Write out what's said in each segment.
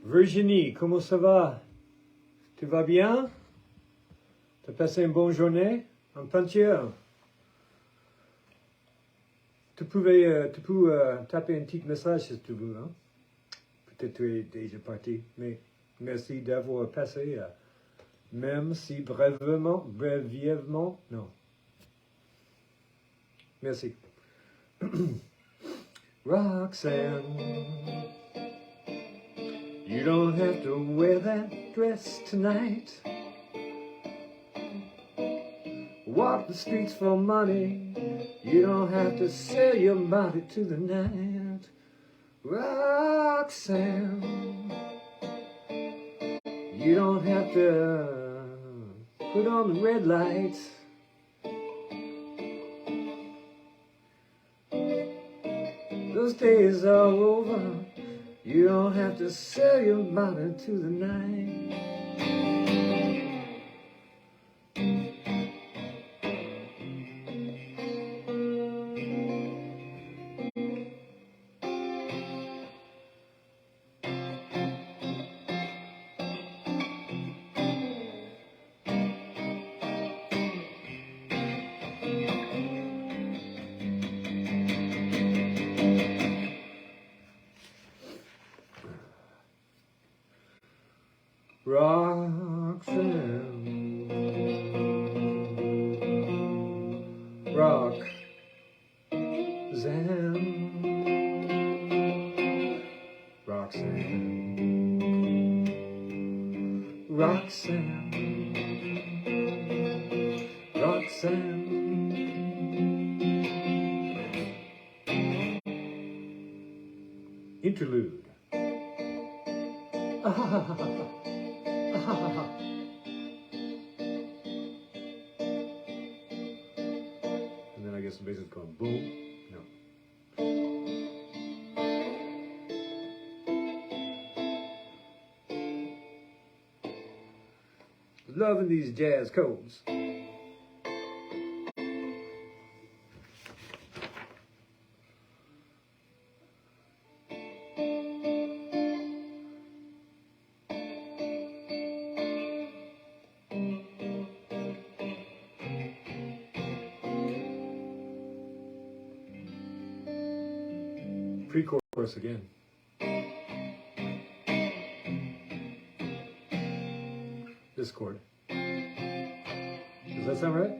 Virginie, comment ça va? Tu vas bien? T'as passé une bonne journée? En peinture? Tu peux taper un petit message si tu veux. Hein? Peut-être tu es déjà parti, mais merci d'avoir passé, même si brièvement, non. Merci. Roxanne, you don't have to wear that dress tonight. Walk the streets for money. You don't have to sell your body to the night. Roxanne, you don't have to put on the red lights. Those days are over. You don't have to sell your body to the night. Roxanne. Interlude. And then I guess the bass is going boom. No. Loving these jazz codes. Pre-chorus again. This chord. Does that sound right?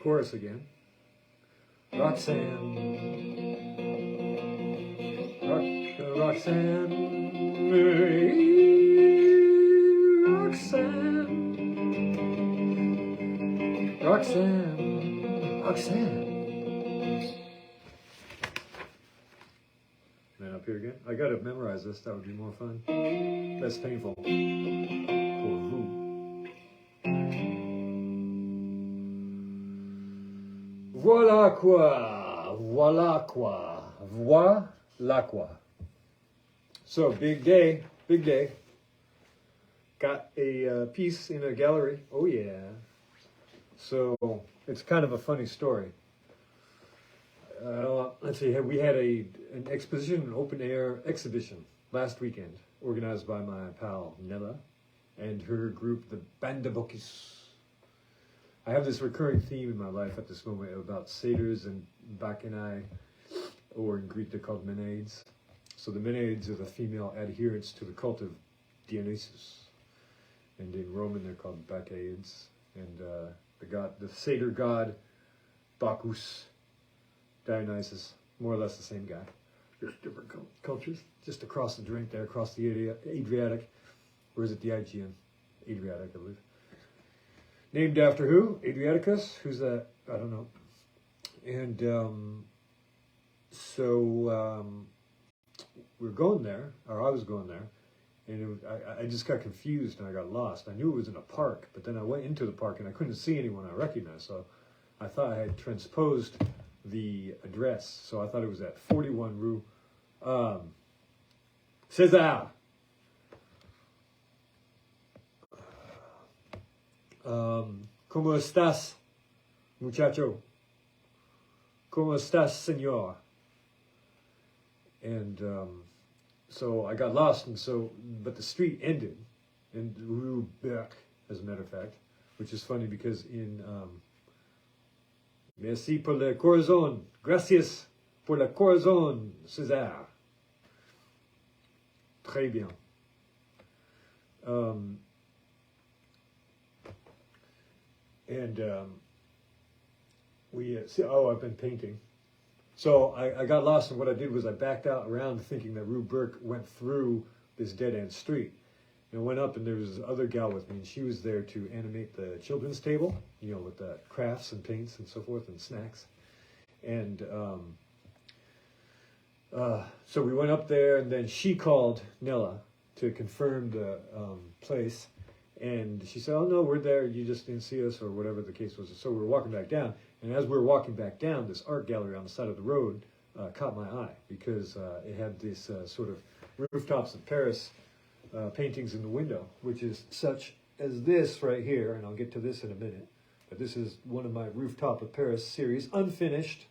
Chorus again. Roxanne, Roxanne, Roxanne, Roxanne, Roxanne. Man, up here again. I gotta memorize this. That would be more fun. That's painful. Pour vous. Voilà quoi, voilà quoi, voilà quoi. So, big day, big day. Got a piece in a gallery, oh yeah. So, it's kind of a funny story. Let's see, we had an exposition, an open air exhibition last weekend, organized by my pal Nella and her group, the Bandabokis. I have this recurring theme in my life at this moment about satyrs and bacchanae, or in Greek they're called Menades. So the Menades are the female adherents to the cult of Dionysus, and in Roman they're called Bacchaeans. And the satyr god Bacchus, Dionysus, more or less the same guy. Just different cultures, just across the drink there, across the Adriatic, or is it the Aegean? Adriatic, I believe. Named after who? Adriaticus? Who's that? I don't know. And we were going there, or I was going there, and I just got confused and I got lost. I knew it was in a park, but then I went into the park and I couldn't see anyone I recognized, so I thought I had transposed the address. So I thought it was at 41 Rue César. ¿Cómo estás, muchacho? ¿Cómo estás, señor? And so I got lost, but the street ended in Rue Berck, as a matter of fact, which is funny because in Merci pour le corazón, gracias por le corazón, César. Très bien. I've been painting. So I got lost, and what I did was I backed out around thinking that Rue Berck went through this dead-end street. And I went up, and there was this other gal with me, and she was there to animate the children's table, with the crafts and paints and so forth and snacks. And so we went up there, and then she called Nella to confirm the place. And she said, oh, no, we're there. You just didn't see us, or whatever the case was. So we were walking back down. And as we were walking back down, this art gallery on the side of the road caught my eye because it had this sort of rooftops of Paris paintings in the window, which is such as this right here. And I'll get to this in a minute. But this is one of my Rooftop of Paris series, unfinished.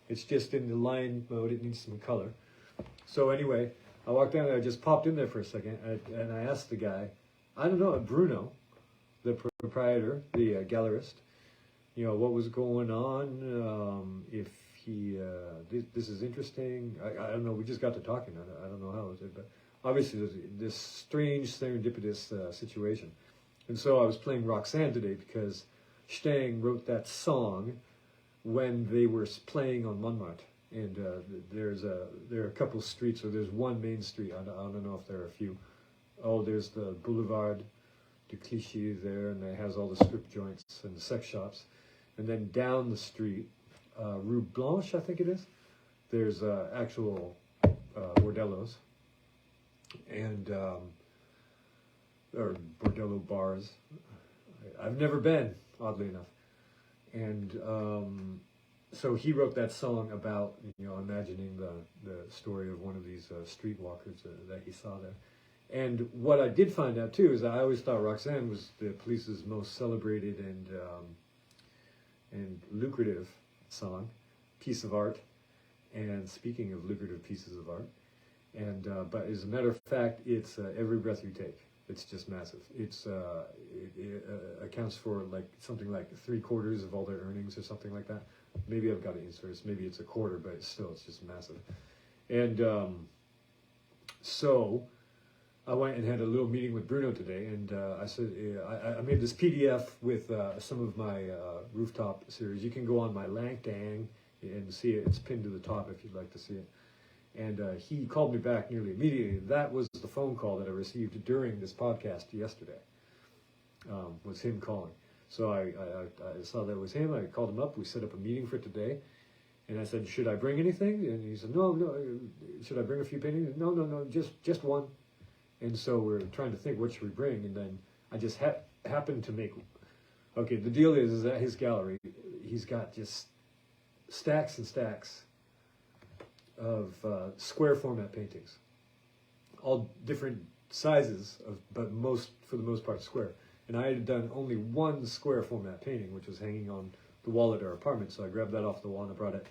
It's just in the line mode. It needs some color. So anyway, I walked down there. I just popped in there for a second. And I asked the guy, I don't know, Bruno, the proprietor, the gallerist, what was going on, if he, this is interesting. I don't know, we just got to talking. I don't know how it was, but obviously there's this strange serendipitous situation. And so I was playing Roxanne today because Stang wrote that song when they were playing on Montmartre. And there are a couple streets, or there's one main street, I don't know if there are a few. Oh, there's the Boulevard de Clichy there, and it has all the strip joints and the sex shops. And then down the street, Rue Blanche, I think it is, there's actual bordellos and or bordello bars. I've never been, oddly enough. And so he wrote that song about imagining the story of one of these streetwalkers that he saw there. And what I did find out too is I always thought Roxanne was the police's most celebrated and lucrative song, piece of art. And speaking of lucrative pieces of art, but as a matter of fact, it's Every Breath You Take. It's just massive. It accounts for something like 3/4 of all their earnings or something like that. Maybe I've got it in source. Maybe it's 1/4, but it's just massive. And so I went and had a little meeting with Bruno today, and I said I made this PDF with some of my rooftop series. You can go on my LinkedIn and see it. It's pinned to the top if you'd like to see it. And he called me back nearly immediately. That was the phone call that I received during this podcast yesterday, was him calling. So I saw that it was him. I called him up. We set up a meeting for today. And I said, should I bring anything? And he said, no. Should I bring a few paintings? No, just one. And so we're trying to think, what should we bring? And then I just happened to make... Okay, the deal is that his gallery, he's got just stacks and stacks of square format paintings, all different sizes, but for the most part square. And I had done only one square format painting, which was hanging on the wall at our apartment. So I grabbed that off the wall and I brought it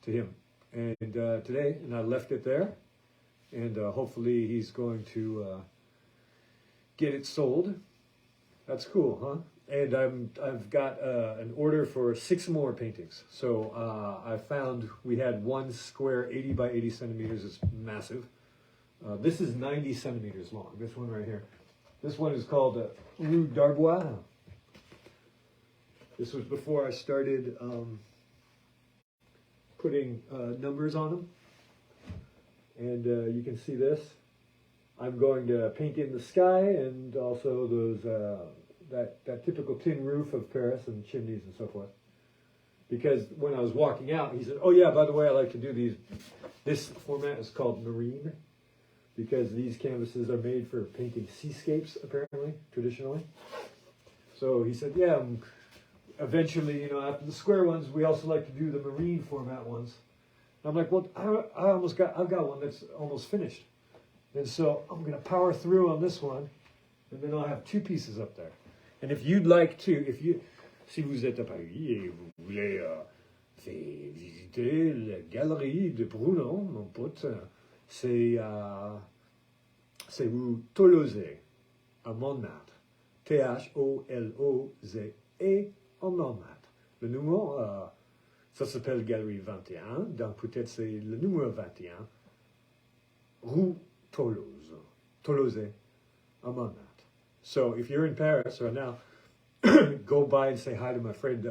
to him. And today, and I left it there. And hopefully he's going to get it sold. That's cool, huh? And I've got an order for 6 more paintings. So I found we had one square 80 by 80 centimeters. It's massive. This is 90 centimeters long. This one right here. This one is called Rue d'Arbois. This was before I started putting numbers on them. And you can see this. I'm going to paint in the sky and also those that typical tin roof of Paris and chimneys and so forth. Because when I was walking out, he said, oh yeah, by the way, I like to do these. This format is called marine, because these canvases are made for painting seascapes, apparently, traditionally. So he said, yeah, eventually, after the square ones, we also like to do the marine format ones. I'm like, well, I've got one that's almost finished. And so I'm going to power through on this one, and then I'll have 2 pieces up there. And if you'd like to, si vous êtes à Paris et vous voulez visiter la galerie de Bruno, mon pote, c'est rue Toloze, à Montmartre. Tholose en Montmartre. Le numéro, ça s'appelle Galerie 21, donc peut-être c'est le numéro 21, rue Toloze, à Montmartre. So if you're in Paris right now, go by and say hi to my friend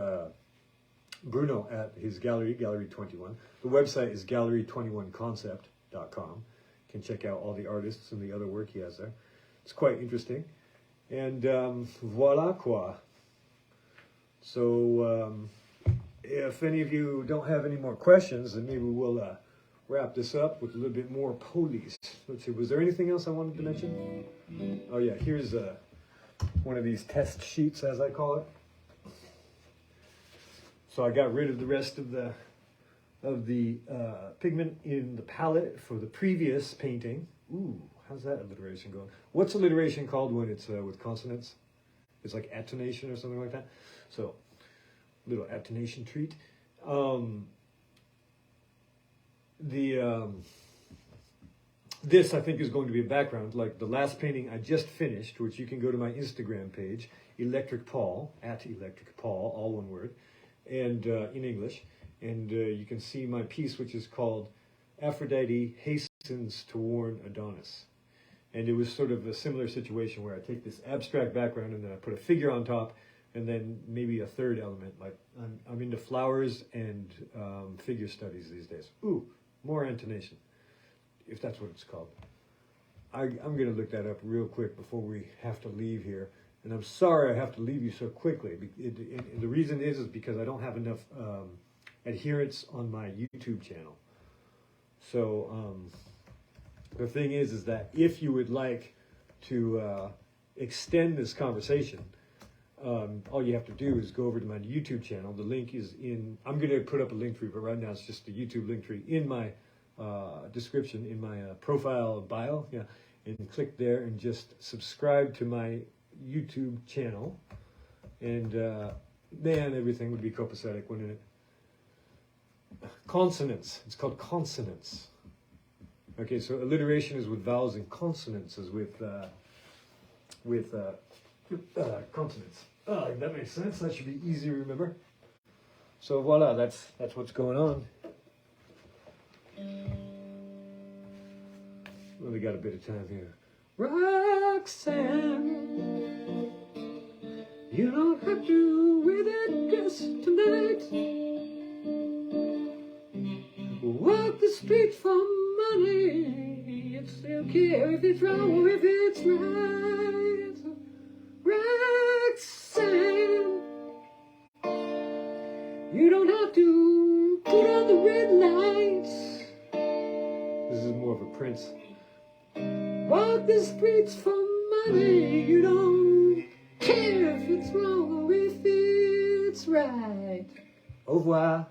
Bruno at his gallery, Gallery 21. The website is gallery21concept.com. You can check out all the artists and the other work he has there. It's quite interesting. And voila quoi. So if any of you don't have any more questions, then maybe we'll wrap this up with a little bit more police. Let's see, was there anything else I wanted to mention? Oh yeah, here's one of these test sheets, as I call it. So I got rid of the rest of the pigment in the palette for the previous painting. Ooh, how's that alliteration going? What's alliteration called when it's with consonants? It's like attonation or something like that. So, little attonation treat. This I think is going to be a background, like the last painting I just finished, which you can go to my Instagram page, electricpaul, at electricpaul, all one word, and in English, and you can see my piece, which is called Aphrodite Hastens to Warn Adonis. And it was sort of a similar situation where I take this abstract background and then I put a figure on top, and then maybe a third element. Like I'm into flowers and figure studies these days. Ooh, more intonation, if that's what it's called. I'm going to look that up real quick before we have to leave here. And I'm sorry I have to leave you so quickly. The reason is because I don't have enough adherents on my YouTube channel. So the thing is that if you would like to extend this conversation, all you have to do is go over to my YouTube channel. The link is in, I'm going to put up a link tree, but right now it's just the YouTube link tree in my description, in my profile bio. Yeah, and click there and just subscribe to my YouTube channel. And then everything would be copacetic, wouldn't it? Consonants. It's called consonants. Okay, so alliteration is with vowels and consonants is with consonants. Oh, that makes sense. That should be easy to remember. So voila, that's what's going on. Well, we got a bit of time here. Roxanne, you don't have to wear that dress tonight. Walk the streets for money. It's okay if it's wrong or if it's right. Roxanne, you don't have to put on the red lights. This is more of a Prince. Walk the streets for money. You don't care if it's wrong or if it's right. Au revoir.